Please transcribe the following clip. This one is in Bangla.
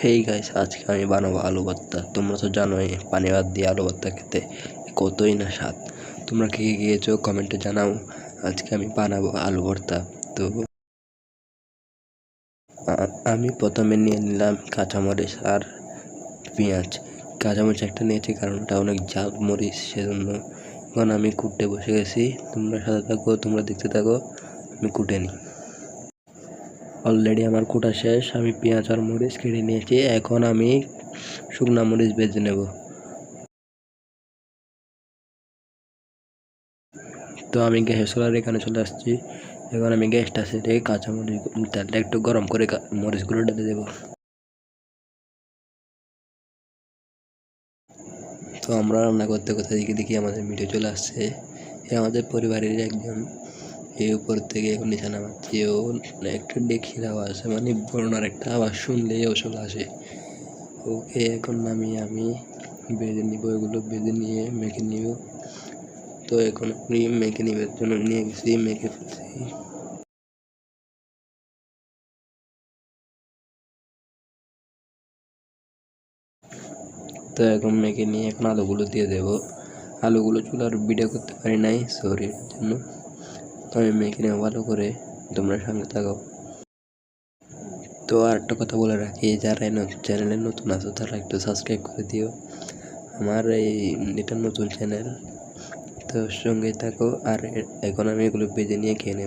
হেই গাইস, আজকে আমি বানাবো আলু ভর্তা। তোমরা তো জানোই পানি ভাত দিয়ে আলু ভর্তা খেতে কতই না স্বাদ। তোমরা কে গিয়েছো কমেন্টে জানাও। আজকে আমি বানাবো আলু ভর্তা। তো আমি প্রথমে নিয়ে নিলাম কাঁচামরিচ আর পেঁয়াজ। কাঁচামরিচ একটা নিয়েছি কারণ ওটা অনেক ঝাল মরিচ, সেজন্য। এখন আমি কুটতে বসে গেছি, তোমরা সাথে থাকো, তোমরা দেখতে থাকো, আমি কুটে নিই। অলরেডি আমার কুটা শেষ। আমি পেঁয়াজ আর মরিচ কেটে নিয়েছি। এখন আমি শুকনা মরিচ ভেজে নেব। তো আমি গ্যাসের চুলার এখানে চলে আসছি। এখন আমি গ্যাসটা সেরে কাঁচামরিচ তেলটা একটু গরম করে মরিচগুলো ঢেলে দেবো। তো আমরা রান্না করতে করতে দেখি দেখি আমাদের মিটে চলে আসছে। আমাদের পরিবারের একজন এই উপর থেকে এখন নিচে নামাচ্ছে। ও একটা ডেকির আওয়াজ, মানে বন্যার একটা আওয়াজ শুনলেই ও চলে আসে। ওকে এখন নামিয়ে আমি বেজে নিব, এগুলো বেজে নিয়ে মেখে নিব। তো এখন আমি মেখে নিবার জন্য নিয়ে গেছি, মেখে ফেলছি। তো এখন মেখে নিয়ে এখন আলুগুলো দিয়ে দেবো। আলুগুলো চুলার ভিডিও করতে পারি নাই, সরি এর জন্য। তো আমি মেখে নেবো ভালো করে, তোমরা সঙ্গে থাকো। তো আর একটা কথা বলে রাখি, যারা চ্যানেলে নতুন আছো তারা একটু সাবস্ক্রাইব করে দিও। আমার এটা নতুন চ্যানেল, তো সঙ্গে থাকো। আর এখন আমি এগুলো বেজে নিয়ে খেয়ে নেব।